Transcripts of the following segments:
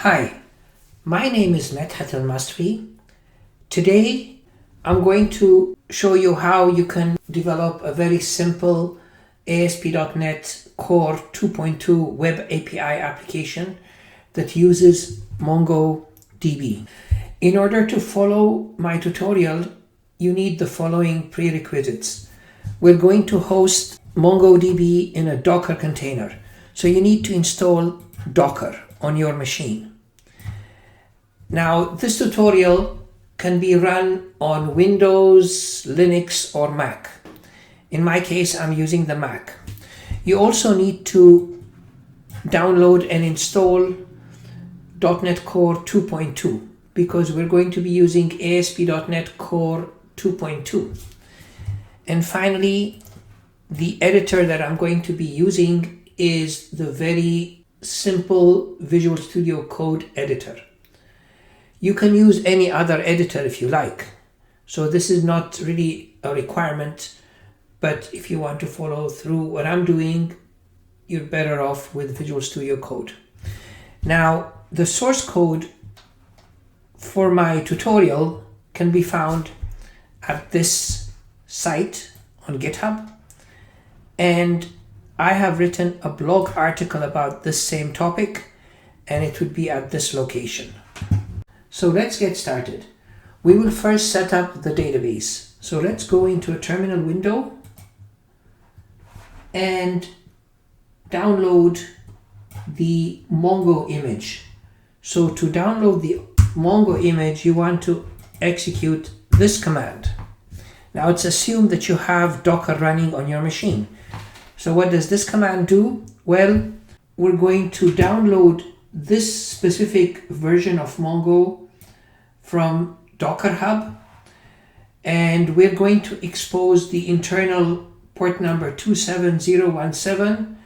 Hi, my name is Medhat Elmasry. Today I'm going to show you how you can develop a very simple ASP.NET Core 2.2 Web API application that uses MongoDB. In order to follow my tutorial, you need the following prerequisites. We're going to host MongoDB in a Docker container, so you need to install Docker on your machine. Now, this tutorial can be run on Windows, Linux, or Mac. In my case, I'm using the Mac. You also need to download and install .NET Core 2.2 because we're going to be using ASP.NET Core 2.2. And finally, the editor that I'm going to be using is the very simple Visual Studio Code editor. You can use any other editor if you like. So this is not really a requirement, but if you want to follow through what I'm doing, you're better off with Visual Studio Code. Now, the source code for my tutorial can be found at this site on GitHub, and I have written a blog article about this same topic, and it would be at this location. So let's get started. We will first set up the database. So let's go into a terminal window and download the Mongo image. So to download the Mongo image, you want to execute this command. Now it's assumed that you have Docker running on your machine. So what does this command do? Well, we're going to download this specific version of Mongo from Docker Hub, and we're going to expose the internal port number 27017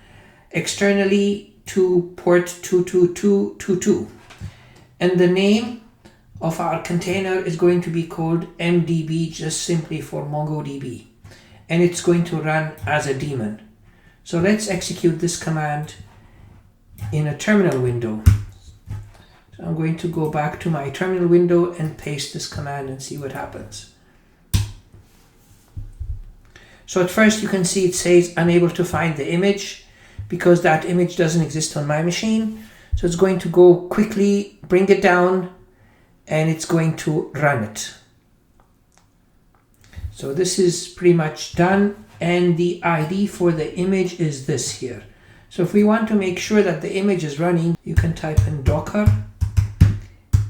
externally to port 22222. And the name of our container is going to be called MDB, just simply for MongoDB. And it's going to run as a daemon. So let's execute this command in a terminal window. So I'm going to go back to my terminal window and paste this command and see what happens. So at first you can see it says unable to find the image because that image doesn't exist on my machine. So it's going to go quickly, bring it down, and it's going to run it. So this is pretty much done, and the ID for the image is this here. So if we want to make sure that the image is running, you can type in docker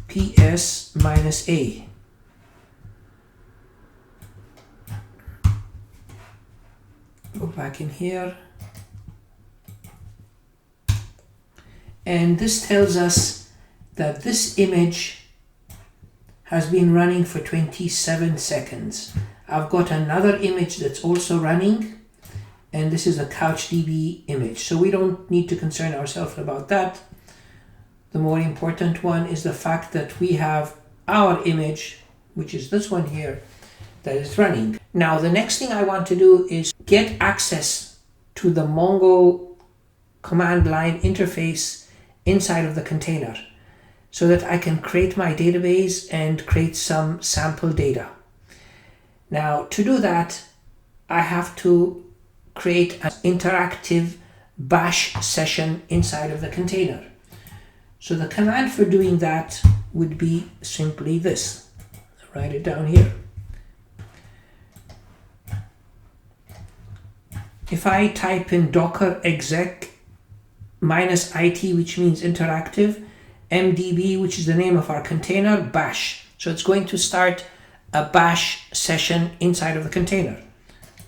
ps-a. Go back in here. And this tells us that this image has been running for 27 seconds. I've got another image that's also running, and this is a CouchDB image. So we don't need to concern ourselves about that. The more important one is the fact that we have our image, which is this one here, that is running. Now, the next thing I want to do is get access to the Mongo command line interface inside of the container so that I can create my database and create some sample data. Now, to do that, I have to create an interactive bash session inside of the container. So the command for doing that would be simply this. I'll write it down here. If I type in docker exec -it, which means interactive, mdb, which is the name of our container, bash. So it's going to start a bash session inside of the container.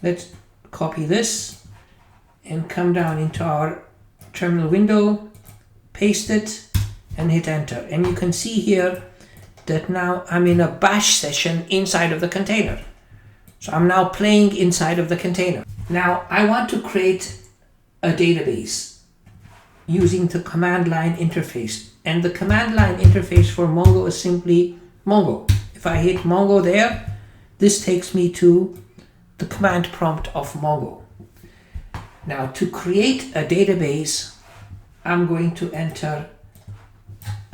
Let's copy this and come down into our terminal window, paste it, and hit enter. And you can see here that now I'm in a bash session inside of the container. So I'm now playing inside of the container. Now I want to create a database using the command line interface. And the command line interface for Mongo is simply Mongo. If I hit Mongo there, this takes me to the command prompt of Mongo. Now to create a database, I'm going to enter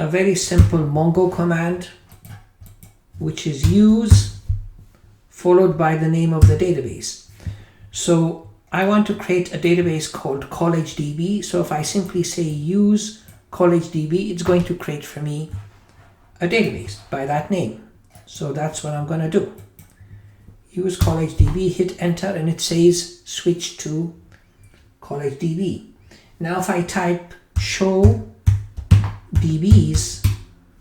a very simple Mongo command, which is use followed by the name of the database. So I want to create a database called collegedb. So if I simply say use collegedb, it's going to create for me a database by that name. So that's what I'm going to do. Use collegedb, hit enter, and it says switch to collegedb. Now if I type show DBs,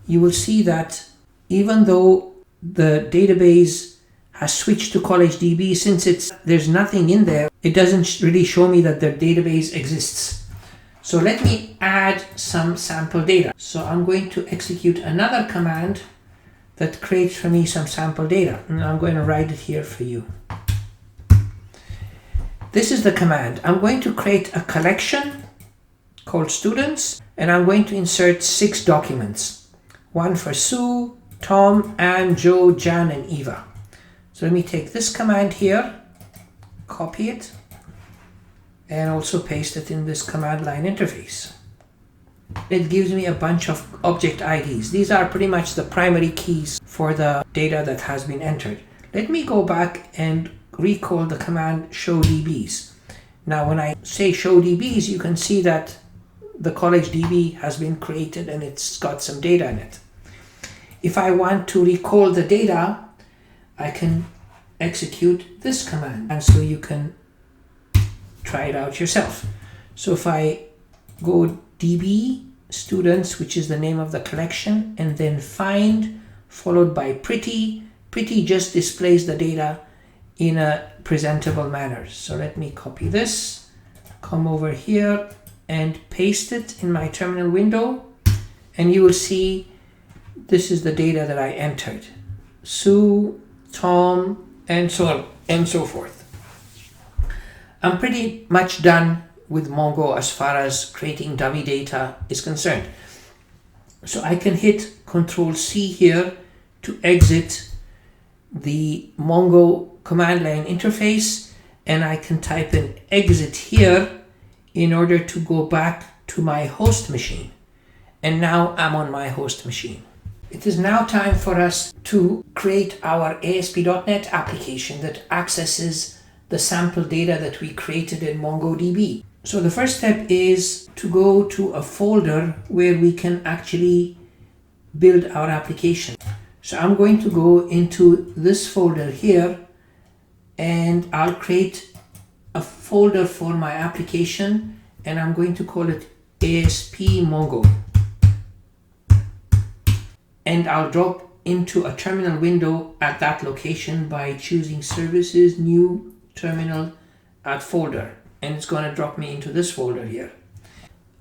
you will see that even though the database has switched to collegedb, since there's nothing in there, it doesn't really show me that the database exists. So let me add some sample data. So I'm going to execute another command that creates for me some sample data, and I'm going to write it here for you. This is the command. I'm going to create a collection called students, and I'm going to insert 6 documents. One for Sue, Tom, Anne, Joe, Jan, and Eva. So let me take this command here, copy it, and also paste it in this command line interface. It gives me a bunch of object IDs. These are pretty much the primary keys for the data that has been entered. Let me go back and recall the command show DBs. Now when I say show DBs, you can see that the collegedb has been created and it's got some data in it. If I want to recall the data, I can execute this command, and so you can try it out yourself. So if I go db students, which is the name of the collection, and then find followed by pretty just displays the data in a presentable manner. So let me copy this, come over here and paste it in my terminal window, and you will see this is the data that I entered: Sue, Tom, and so on and so forth. I'm pretty much done with Mongo as far as creating dummy data is concerned. So I can hit Control C here to exit the Mongo command line interface, and I can type in exit here in order to go back to my host machine. And now I'm on my host machine. It is now time for us to create our ASP.NET application that accesses the sample data that we created in MongoDB. So the first step is to go to a folder where we can actually build our application. So I'm going to go into this folder here, and I'll create a folder for my application, and I'm going to call it ASP Mongo. And I'll drop into a terminal window at that location by choosing Services, New, Terminal, Add Folder. And it's going to drop me into this folder here.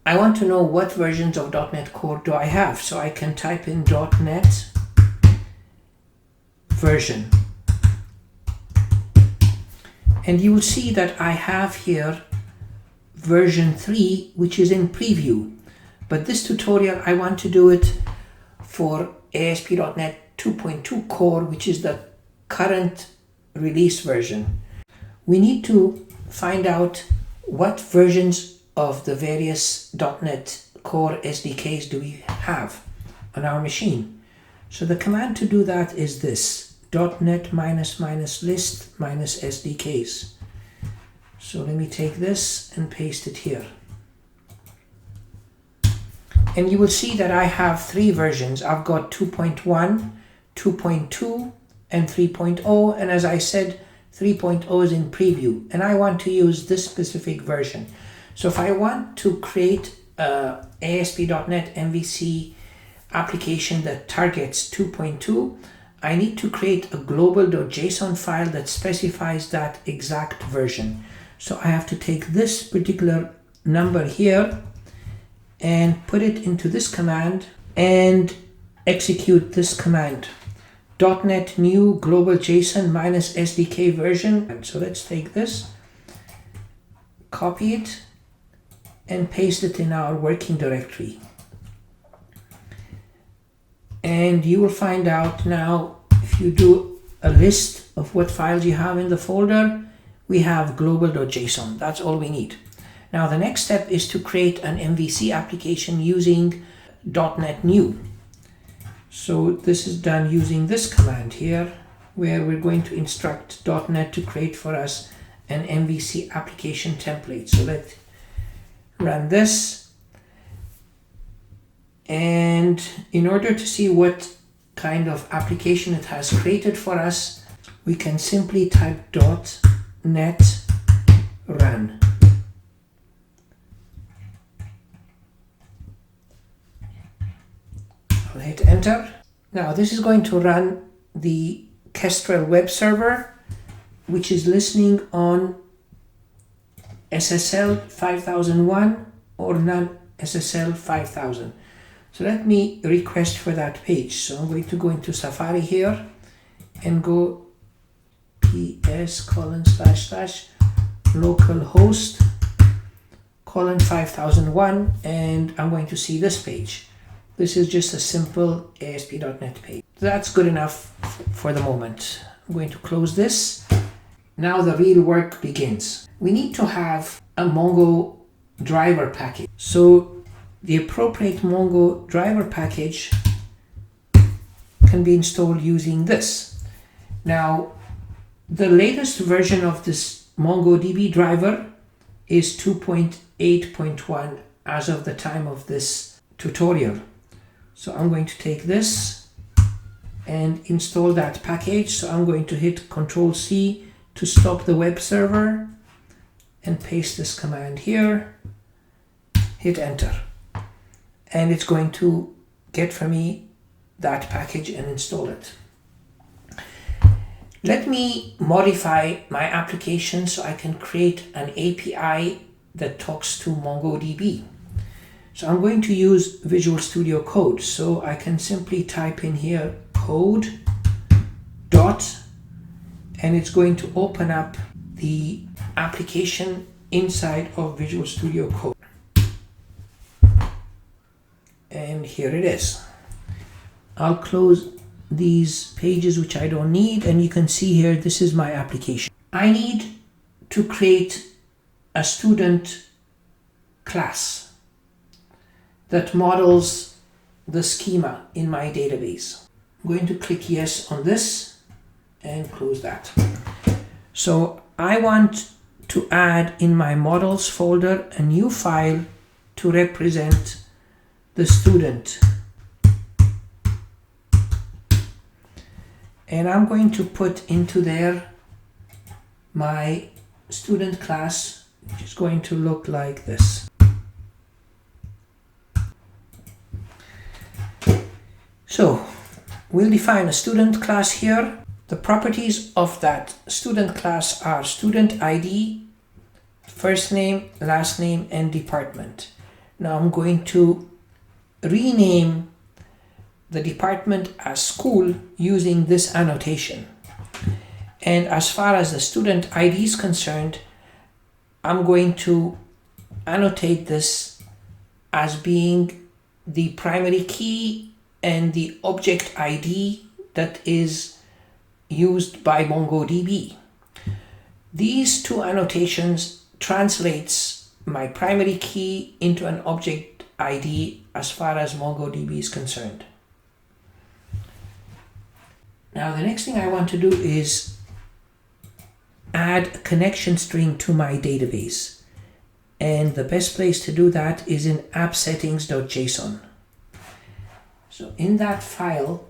I want to know what versions of .NET Core do I have, so I can type in .NET version. And you will see that I have here version 3, which is in preview. But this tutorial, I want to do it for ASP.NET 2.2 Core, which is the current release version. We need to find out what versions of the various .NET Core SDKs do we have on our machine. So the command to do that is this: .NET --list -SDKs. So let me take this and paste it here. And you will see that I have 3 versions. I've got 2.1, 2.2, and 3.0. And as I said, 3.0 is in preview, and I want to use this specific version. So if I want to create a ASP.NET MVC application that targets 2.2, I need to create a global.json file that specifies that exact version. So I have to take this particular number here and put it into this command and execute this command: .NET new global.json -SDK version. And so let's take this, copy it, and paste it in our working directory. And you will find out now, if you do a list of what files you have in the folder, we have global.json. That's all we need. Now the next step is to create an MVC application using .NET New. So this is done using this command here, where we're going to instruct .NET to create for us an MVC application template. So let's run this. And in order to see what kind of application it has created for us, we can simply type .NET run. I'll hit enter. Now this is going to run the Kestrel web server, which is listening on SSL 5001 or non-SSL 5000. So let me request for that page. So I'm going to go into Safari here and go ps://localhost 5001, and I'm going to see this page. This is just a simple ASP.NET page. That's good enough for the moment. I'm going to close this. Now the real work begins. We need to have a Mongo driver package. So the appropriate Mongo driver package can be installed using this. Now, the latest version of this MongoDB driver is 2.8.1 as of the time of this tutorial. So I'm going to take this and install that package. So I'm going to hit Control-C to stop the web server and paste this command here, hit enter. And it's going to get for me that package and install it. Let me modify my application so I can create an API that talks to MongoDB. So I'm going to use Visual Studio Code. So I can simply type in here code dot, and it's going to open up the application inside of Visual Studio Code. And here it is. I'll close these pages which I don't need, and you can see here this is my application. I need to create a student class that models the schema in my database. I'm going to click yes on this and close that. So I want to add in my models folder a new file to represent the student. And I'm going to put into there my student class, which is going to look like this. So we'll define a student class here. The properties of that student class are student ID, first name, last name, and department. Now I'm going to rename the department as school using this annotation. And as far as the student ID is concerned, I'm going to annotate this as being the primary key and the object ID that is used by MongoDB. These two annotations translates my primary key into an object ID as far as MongoDB is concerned. Now the next thing I want to do is add a connection string to my database. And the best place to do that is in appsettings.json. So in that file,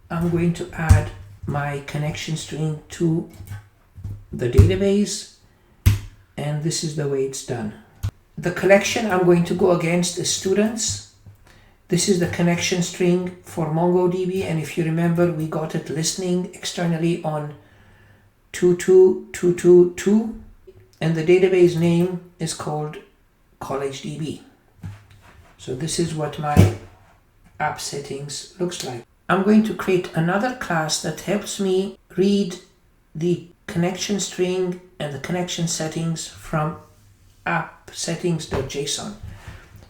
I'm going to add my connection string to the database, and this is the way it's done. The collection I'm going to go against is students. This is the connection string for MongoDB, and if you remember, we got it listening externally on 22222, and the database name is called collegedb. So this is what my app settings looks like. I'm going to create another class that helps me read the connection string and the connection settings from appsettings.json.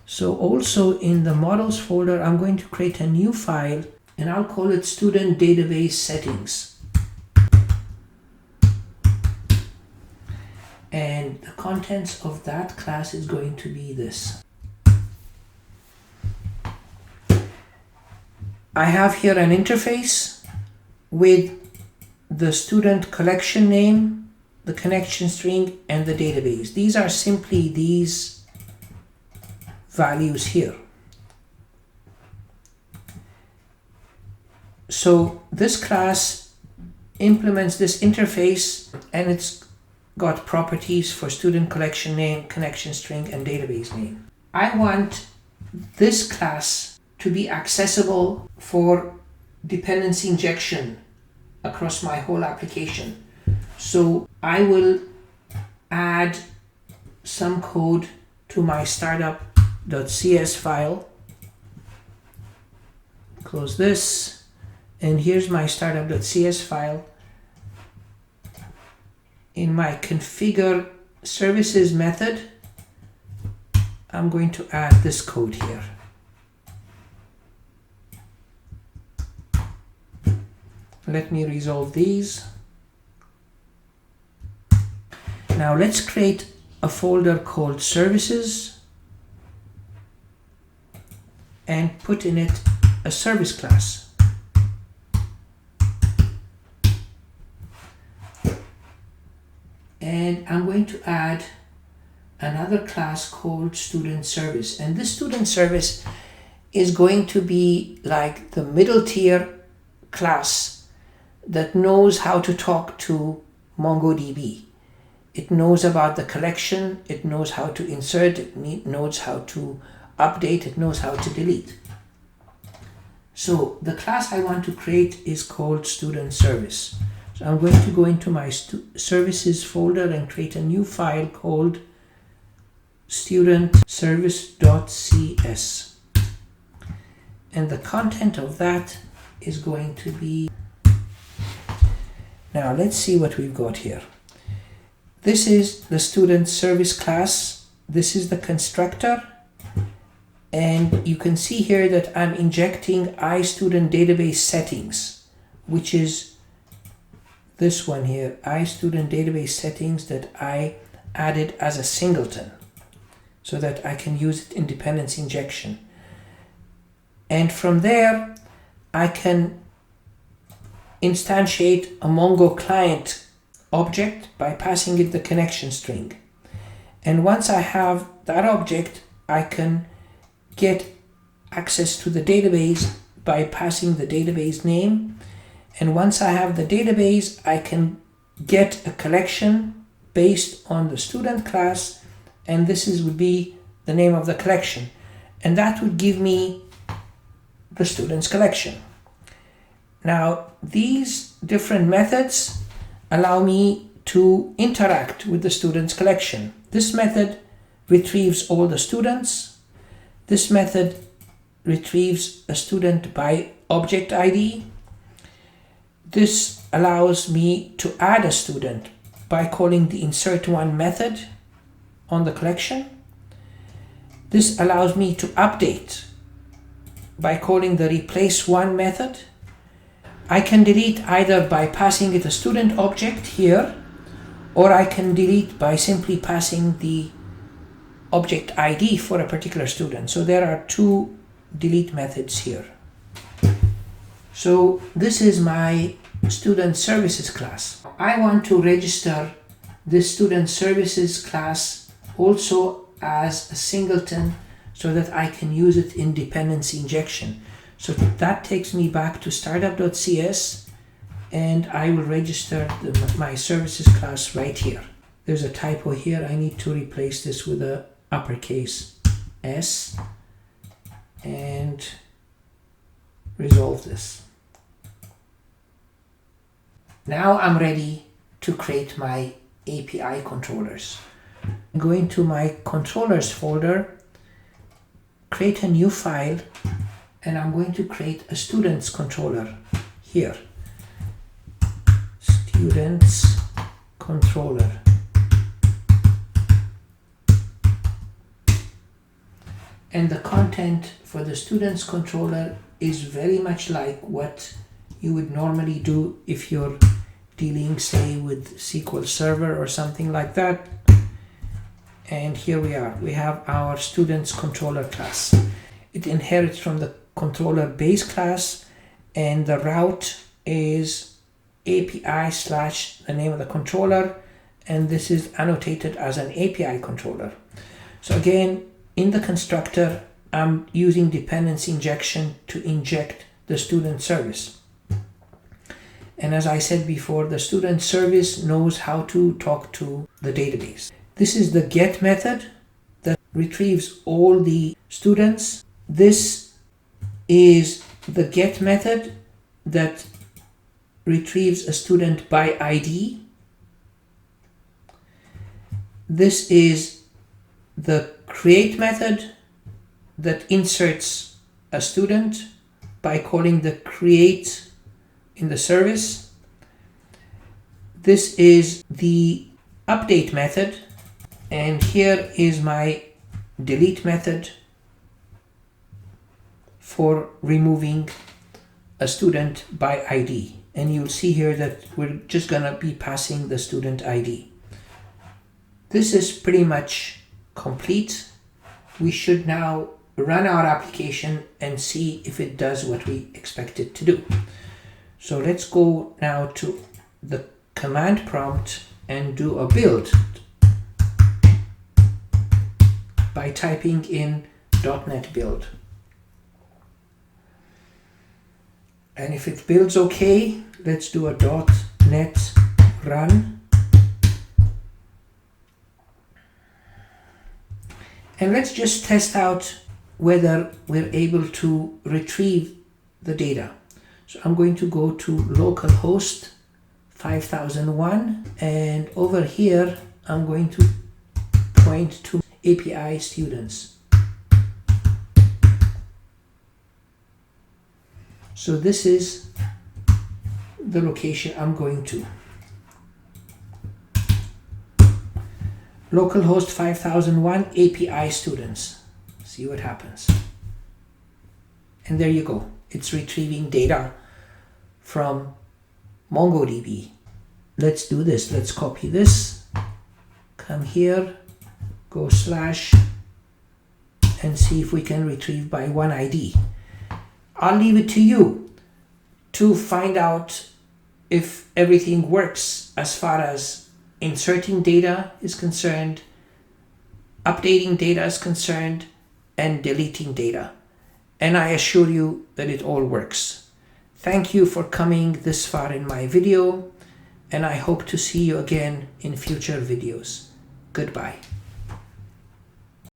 So also in the models folder, I'm going to create a new file and I'll call it student database settings. And the contents of that class is going to be this. I have here an interface with the student collection name, the connection string, and the database. These are simply these values here. So this class implements this interface, and it's got properties for student collection name, connection string, and database name. I want this class to be accessible for dependency injection across my whole application. So I will add some code to my startup.cs file. Close this, and here's my startup.cs file. In my configure services method, I'm going to add this code here. Let me resolve these. Now let's create a folder called services and put in it a service class. And I'm going to add another class called student service, and this student service is going to be like the middle tier class that knows how to talk to MongoDB. It knows about the collection, it knows how to insert, it knows how to update, it knows how to delete. So the class I want to create is called student service. So I'm going to go into my services folder and create a new file called studentservice.cs. And the content of that is going to be, now let's see what we've got here. This is the student service class. This is the constructor. And you can see here that I'm injecting iStudent database settings, which is this one here, iStudent database settings, that I added as a singleton so that I can use it in dependency injection. And from there, I can instantiate a Mongo client object by passing it the connection string. And once I have that object, I can get access to the database by passing the database name. And once I have the database, I can get a collection based on the student class, and this would be the name of the collection. And that would give me the student's collection. Now, these different methods allow me to interact with the student's collection. This method retrieves all the students. This method retrieves a student by object ID. This allows me to add a student by calling the insert1 method on the collection. This allows me to update by calling the replace1 method. I can delete either by passing it a student object here, or I can delete by simply passing the object ID for a particular student. So there are two delete methods here. So this is my student services class. I want to register this student services class also as a singleton so that I can use it in dependency injection. So that takes me back to startup.cs, and I will register my services class right here. There's a typo here. I need to replace this with a uppercase S and resolve this. Now I'm ready to create my API controllers. I'm going to my controllers folder, create a new file, and I'm going to create a students controller here. Students controller. And the content for the students controller is very much like what you would normally do if you're dealing, say, with SQL Server or something like that. And here we are. We have our students controller class. It inherits from the controller base class, and the route is API / the name of the controller, and this is annotated as an API controller. So again, in the constructor, I'm using dependency injection to inject the student service. And as I said before, the student service knows how to talk to the database. This is the get method that retrieves all the students. This is the get method that retrieves a student by ID. This is the create method that inserts a student by calling the create in the service. This is the update method, and here is my delete method for removing a student by ID. And you'll see here that we're just gonna be passing the student ID. This is pretty much complete. We should now run our application and see if it does what we expect it to do. So let's go now to the command prompt and do a build by typing in .NET build. And if it builds okay, let's do a .NET run. And let's just test out whether we're able to retrieve the data. So I'm going to go to localhost 5001, and over here I'm going to point to API students. So this is the location I'm going to. Localhost 5001 API students. See what happens. And there you go. It's retrieving data from MongoDB. Let's do this. Let's copy this. Come here, go / and see if we can retrieve by one ID. I'll leave it to you to find out if everything works as far as inserting data is concerned, updating data is concerned, and deleting data. And I assure you that it all works. Thank you for coming this far in my video, and I hope to see you again in future videos. Goodbye.